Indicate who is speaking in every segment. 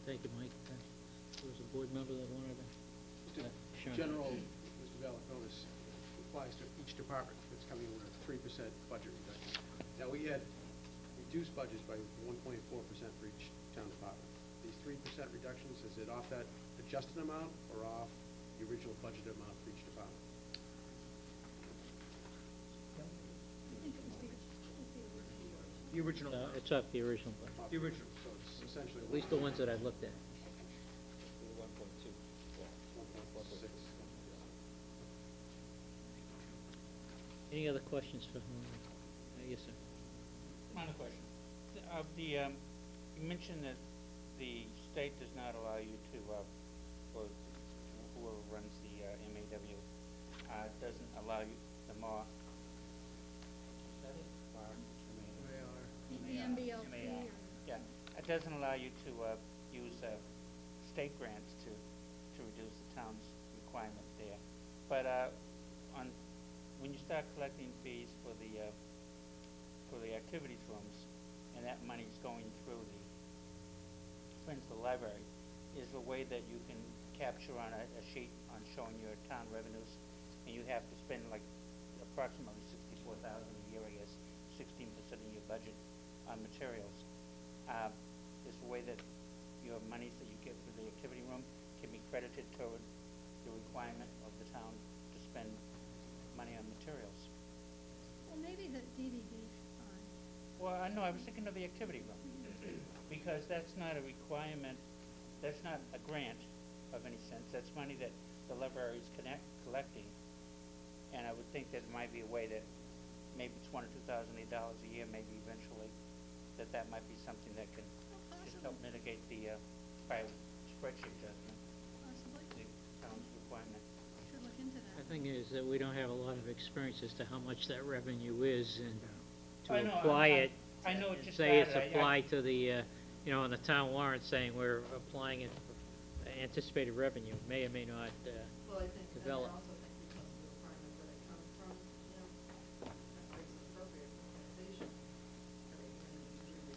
Speaker 1: Thank you, Mike. There was a board member that wanted to. Sean.
Speaker 2: General, Mr. Valaconis, applies to each department that's coming in with a 3% budget reduction. Now, we had reduced budgets by 1.4% for each town department. These 3% reductions, is it off that adjusted amount or off the original budget amount for each department?
Speaker 3: The original.
Speaker 1: It's off the original budget.
Speaker 2: Off
Speaker 3: The original.
Speaker 2: So it's essentially
Speaker 1: At least the ones that I've looked at.
Speaker 4: 1.2.
Speaker 2: 1.6.
Speaker 1: Any other questions for him? Yes, sir.
Speaker 5: Minor question. You mentioned that the state does not allow you to, or whoever runs the MAW, doesn't allow you the more. Is that it?
Speaker 6: The MBLC.
Speaker 5: Yeah, it doesn't allow you to use state grants to reduce the town's requirement there. But when you start collecting fees for the activities rooms, and that money's going through the Friends of the Library, is a way that you can capture on a sheet on showing your town revenues, and you have to spend like approximately $64,000 a year, I guess, 16% of your budget on materials. Is a way that your monies that you get for the activity room can be credited toward the requirement of the town to spend money on materials.
Speaker 6: Well, maybe the DVD fund.
Speaker 5: Well, I know, I was thinking of the activity room, because that's not a requirement, that's not a grant of any sense, that's money that the library is collecting, and I would think that it might be a way that maybe it's $1,000 or $2,000 a year, maybe eventually, that might be something that can just help mitigate the, by spreadsheet adjustment,
Speaker 6: Possibly.
Speaker 5: the town's requirement.
Speaker 6: Should look into that.
Speaker 1: The thing is that we don't have a lot of experience as to how much that revenue is, and
Speaker 5: I
Speaker 1: to
Speaker 5: know,
Speaker 1: apply it,
Speaker 5: I know it just
Speaker 1: say it's
Speaker 5: started.
Speaker 1: applied to the, on the town warrant saying we're applying it for anticipated revenue, may or may not
Speaker 7: Well, I think,
Speaker 1: develop.
Speaker 7: and I also think because of the requirement that it comes from, raise and appropriate organization, that they can usually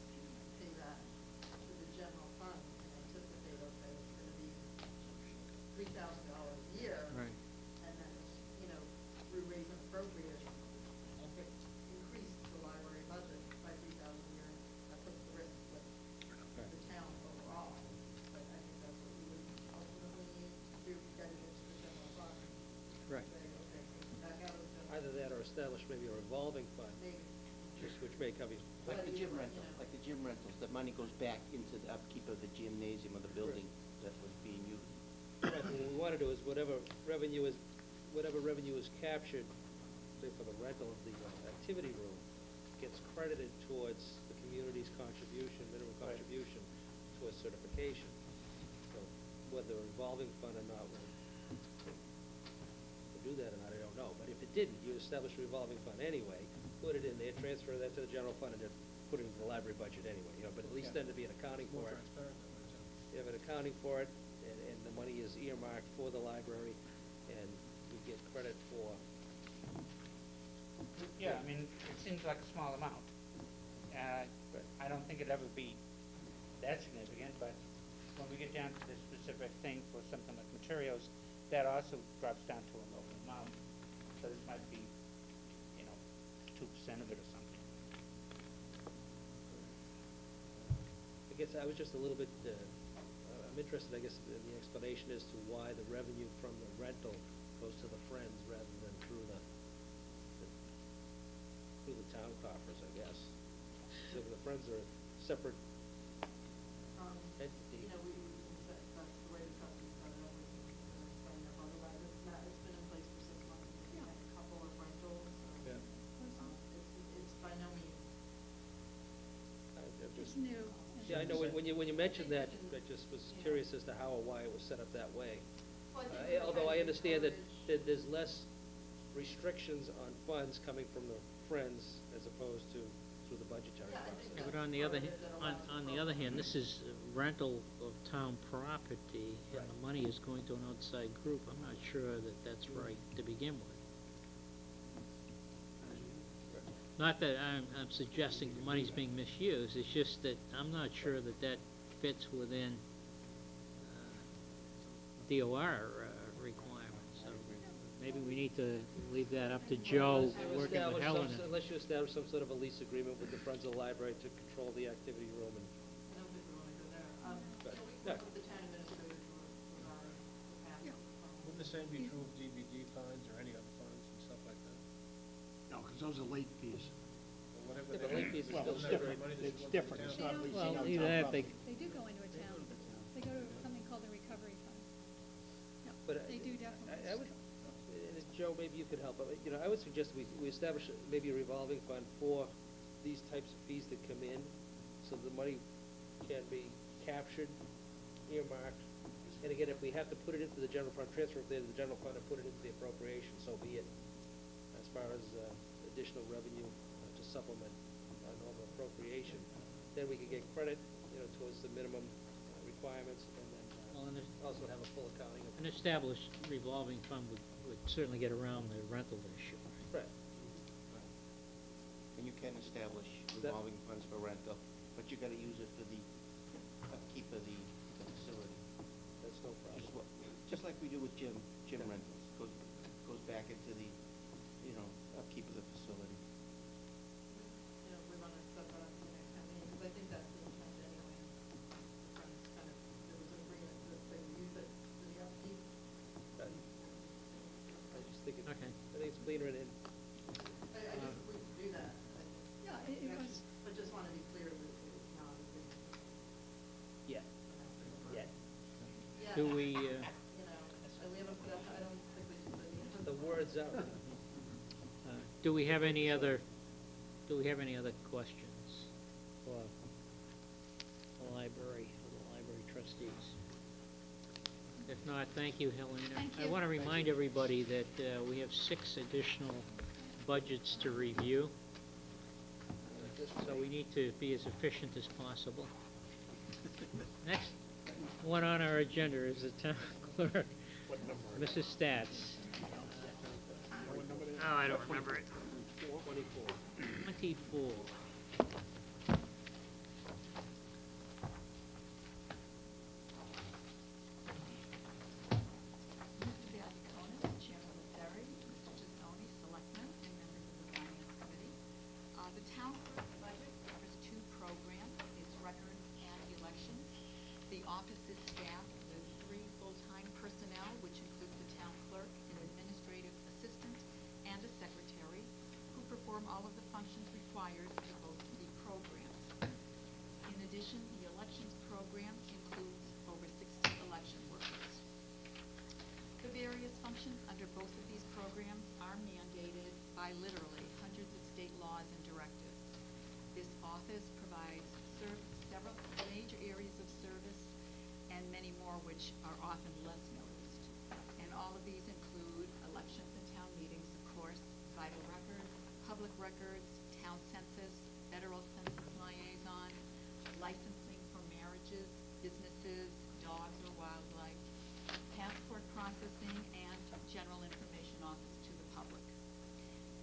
Speaker 7: pay that to the general fund and anticipate, okay, it's gonna be $3,000 a year.
Speaker 1: Right.
Speaker 7: And then, through raise and appropriate, increase the library budget by $3,000 a year. That puts the risk with the town overall. But I think that's what we would ultimately need to do, get it into the general fund.
Speaker 1: Right.
Speaker 7: Say, okay, back out of the general.
Speaker 3: Either that or establish maybe a revolving fund,
Speaker 7: Maybe.
Speaker 3: which may cover.
Speaker 4: Like the gym
Speaker 7: But,
Speaker 4: rental, like the gym rentals, the money goes back into the upkeep of the gymnasium or the building that was being used.
Speaker 3: Right, what we want to do is whatever revenue is captured, say for the rental of the activity room, gets credited towards the community's contribution, minimum contribution, towards certification. So whether a revolving fund or not will do that or not, I don't know. But if it didn't, you establish a revolving fund anyway, put it in there, transfer that to the general fund, and then put it into the library budget anyway. But at least then to be an accounting for it. You have an accounting for it, and the money is earmarked for the library, and you get credit for.
Speaker 5: Yeah, I mean, it seems like a small amount. But I don't think it'd ever be that significant, but when we get down to the specific thing for something like materials, that also drops down to a lower amount. So this might be, 2% of it or something.
Speaker 3: I guess I was just a little bit, I'm interested, I guess, in the explanation as to why the revenue from the rental goes to the Friends rather than through the town coffers, I guess. So the Friends are separate entity.
Speaker 7: That's the way the trustees have it, explain their budget, but it's been in place for 6 months, we've had a couple of rentals.
Speaker 3: Yeah.
Speaker 7: It's by no means.
Speaker 6: It's new.
Speaker 3: Yeah, I know, when you mentioned that, I just was curious as to how or why it was set up that way.
Speaker 7: Well, I think
Speaker 3: Although I understand that
Speaker 7: encourage-
Speaker 3: there's less restrictions on funds coming from the Friends as opposed to through the budgetary
Speaker 7: Yeah, I
Speaker 3: process.
Speaker 7: think
Speaker 1: Yeah, but
Speaker 7: that's
Speaker 1: on the
Speaker 7: part
Speaker 1: other
Speaker 7: of
Speaker 1: hand,
Speaker 7: it that allows
Speaker 1: on
Speaker 7: for
Speaker 1: the other
Speaker 7: both.
Speaker 1: hand, this is rental of town property, and
Speaker 3: Right.
Speaker 1: the money is going to an outside group. I'm not sure that that's right to begin with. Not that I'm suggesting the money's being misused, it's just that I'm not sure that that fits within DOR requirements, so maybe we need to leave that up to Joe, working with Helen.
Speaker 3: Unless you establish some sort of a lease agreement with the Friends of the Library to control the activity room and.
Speaker 7: I don't think we wanna go there.
Speaker 3: But-
Speaker 7: We can work with the town administrator regarding the past.
Speaker 6: Yeah.
Speaker 8: Wouldn't the same be true of DVD fines or any other fines and stuff like that?
Speaker 2: No, because those are late fees.
Speaker 8: Or whatever
Speaker 3: Yeah, but
Speaker 8: they-
Speaker 3: late fees are
Speaker 8: Well,
Speaker 3: still
Speaker 8: it's
Speaker 3: separate.
Speaker 8: different. Money that
Speaker 2: It's
Speaker 8: should go to the
Speaker 2: different.
Speaker 8: town.
Speaker 2: It's not
Speaker 6: They don't-
Speaker 2: leasing
Speaker 1: Well,
Speaker 2: out
Speaker 1: either
Speaker 2: town
Speaker 1: that, they,
Speaker 2: property.
Speaker 6: They do go into a town. They go to something called the recovery fund. No,
Speaker 3: But
Speaker 6: they do definitely.
Speaker 3: I would, and Joe, maybe you could help, but, you know, I would suggest we establish maybe a revolving fund for these types of fees that come in, so the money can be captured, earmarked, and again, if we have to put it into the general fund, transfer it to the general fund and put it into the appropriation, so be it, as far as additional revenue to supplement our normal appropriation, then we can get credit, you know, towards the minimum requirements, and
Speaker 1: Well, and
Speaker 3: then
Speaker 1: there's-
Speaker 3: also have a full accounting of.
Speaker 1: an established revolving fund would certainly get around the rental issue.
Speaker 3: Right.
Speaker 4: And you can establish revolving funds for rental, but you gotta use it for the upkeep of the facility.
Speaker 3: That's no problem.
Speaker 4: Just like we do with gym rentals, goes back into the, you know, upkeep of the facility.
Speaker 7: You know, we wanna set that up for the next town meeting, because I think that's the intent anyway. Friends kind of, there was an agreement that they would use it for the upkeep.
Speaker 3: I just think it's,
Speaker 1: Okay.
Speaker 3: I think it's cleaner and,
Speaker 7: I just, we could do that.
Speaker 6: Yeah, it was,
Speaker 7: But just wanna be clear that it's not a big.
Speaker 3: yeah, yeah.
Speaker 7: Yeah.
Speaker 1: Do we,
Speaker 7: You know, we haven't put up, I don't think we should put it in.
Speaker 3: The words out.
Speaker 1: do we have any other questions for the library trustees? If not, thank you, Helena.
Speaker 6: Thank
Speaker 1: I
Speaker 6: you.
Speaker 1: want to remind everybody that we have 6 additional budgets to review, so we need to be as efficient as possible. Next one on our agenda is the town clerk, Mrs. Stats. Oh, I don't remember it.
Speaker 3: 24.
Speaker 1: 24.
Speaker 9: Mr. Valiakonis, Chairman of Ferry, Mr. Gisoni, Selectmen, and members of the Finance Committee. The town clerk's budget covers 2 programs, its records and elections. The office is staffed with 3 full-time personnel, which includes the town clerk, an administrative assistant, and a secretary, who perform all of the functions required for both the programs. In addition, the elections program includes over 60 election workers. The various functions under both of these programs are mandated by literally hundreds of state laws and directives. This office provides several major areas of service and many more which are often less noticed. And all of these include elections and town meetings, of course, vital records, public records, town census, federal census liaison, licensing for marriages, businesses, dogs or wildlife, passport processing, and general information office to the public.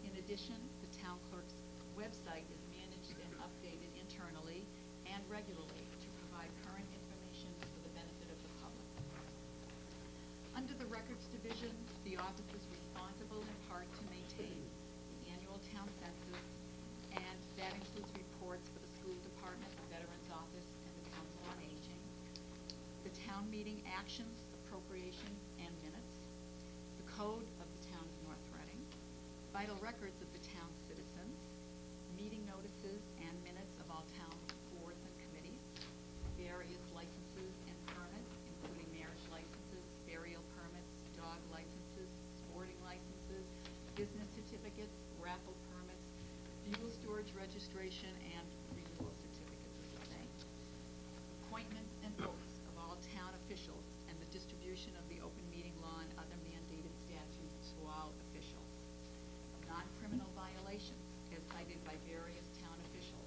Speaker 9: In addition, the town clerk's website is managed and updated internally and regularly to provide current information for the benefit of the public. Under the Records Division, the office is responsible in part to maintain the annual town census, and that includes reports for the school department, the Veterans Office, and the Council on Aging, the town meeting actions, appropriations, and minutes, the code of the town of North Reading, vital records of the town's citizens, meeting notices and minutes of all town boards and committees, various licenses and permits, including marriage licenses, burial permits, dog licenses, sporting licenses, business certificates, raffle permits, fuel storage registration, and renewal certificates of the same. Appointments and votes of all town officials and the distribution of the open meeting law and other mandated statutes to all officials. Non-criminal violations as cited by various town officials,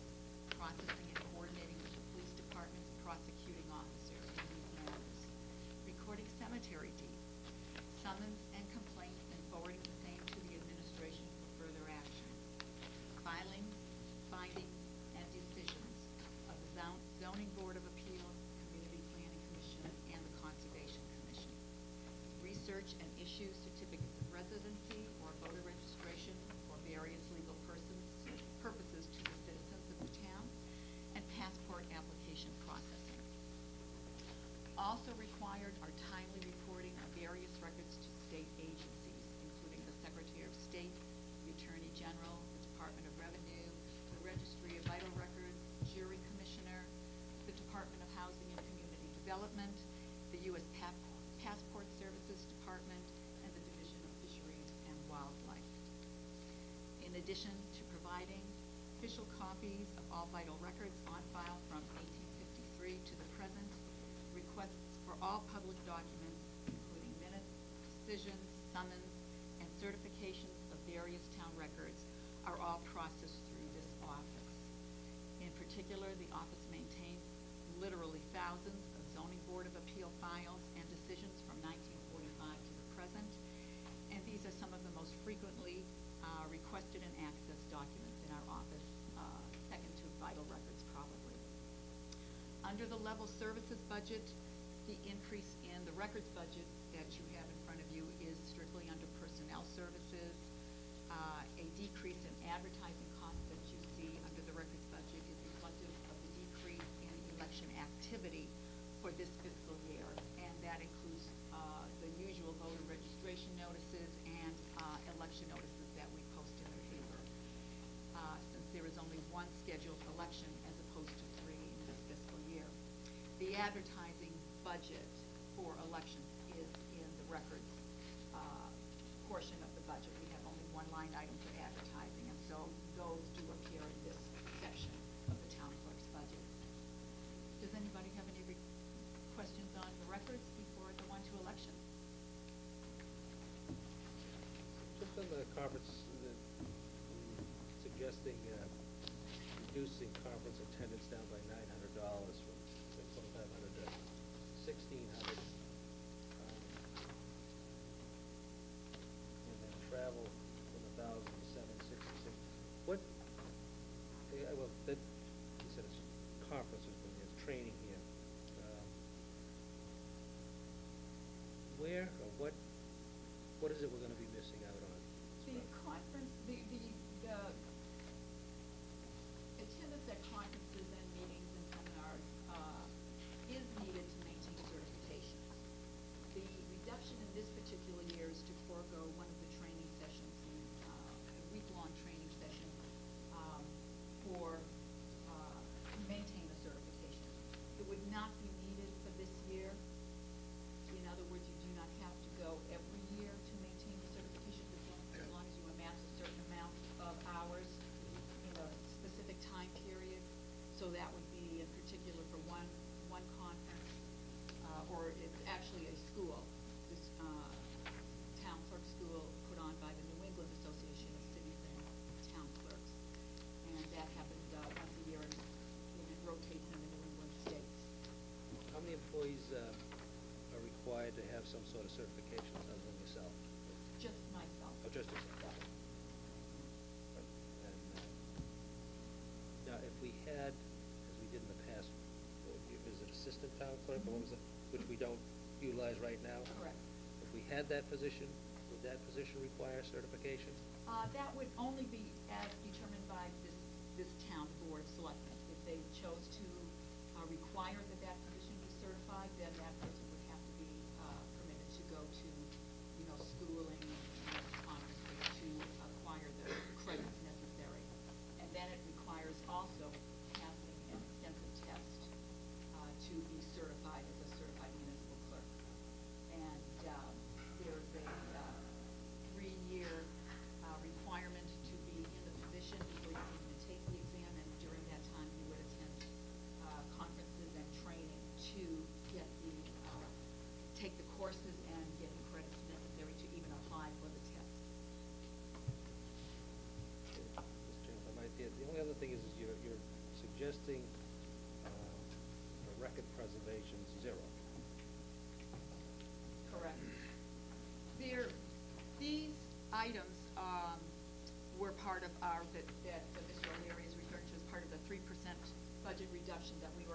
Speaker 9: processing and coordinating with the police department's prosecuting officers in these matters. Recording cemetery deeds, summons and complaints and forwarding the same to the administration for further action. Filings, findings, and decisions of the Zoning Board of Appeals, Community Planning Commission, and the Conservation Commission. research and issue certificates of residency or voter registration for various legal purposes to the citizens of the town, and passport application processing. Also required are timely reporting of various records to state agencies, including the Secretary of State, the Attorney General, the Department of Revenue, the Registry of Vital Records, Jury Commissioner, the Department of Housing and Community Development, the U.S. Passport Services Department, and the Division of Fisheries and Wildlife. In addition to providing official copies of all vital records on file from 1853 to the present, requests for all public documents, including minutes, decisions, summons, and certifications of various town records, are all processed through this office. In particular, the office maintains literally thousands of Zoning Board of Appeal files and decisions from 1945 to the present, and these are some of the most frequently requested and accessed documents in our office, second to vital records probably. Under the level services budget, the increase in the records budget that you have in front of you is strictly under personnel services. A decrease in advertising costs that you see under the records budget is reflective of the decrease in election activity for this fiscal year, and that includes the usual voter registration notices and election notices that we post in the paper. Since there is only one scheduled election as opposed to 3 in this fiscal year. The advertising budget for elections is in the records portion of the budget. We have only one line item for advertising, and so those do appear in this section of the town clerk's budget. Does anybody have any questions on the records before I go on to elections?
Speaker 3: Just on the conference, suggesting reducing conference attendance down by $900 from $2,500 to $1,600. And then travel from 1,000 to 766. What? Well, that you said it's conferences, but there's training here. Where or what is it we're going to be missing out on?
Speaker 9: The conference, the attendance at conferences and meetings and seminars is needed to maintain certifications. The reduction in this particular year is to forego one of the training sessions, a week-long training session to maintain a certification. It would not be needed for this year. In other words, you do not have to go every year to maintain the certification as long as you amass a certain amount of hours in a specific time period. So that would be in particular for one conference, or it's actually a school, this town clerk school put on by the New England Association of Cities and Town Clerks. And that happens once a year, and it rotates in the New England states.
Speaker 3: How many employees are required to have some sort of certification other than yourself?
Speaker 9: Just myself.
Speaker 3: Oh, just yourself. And now, if we had, as we did in the past, is it assistant town clerk, or what was it, which we don't utilize right now?
Speaker 9: Correct.
Speaker 3: If we had that position, would that position require certification?
Speaker 9: That would only be as determined by this town board of selectmen. If they chose to require that position be certified, then that person would have to be permitted to go to, schooling and conferences to acquire the credits necessary. And then it requires also passing an extensive test to be certified as a certified municipal clerk. And there's a 3-year requirement to be in the position before you can even take the exam, and during that time you would attend conferences and training to get take the courses and get the credits necessary to even apply for the test.
Speaker 3: Mr. Chairman, if I might, the only other thing is you're suggesting for record preservation 0.
Speaker 9: Correct. These items were part of that Mr. O'Leary is referring to as part of the 3% budget reduction that we were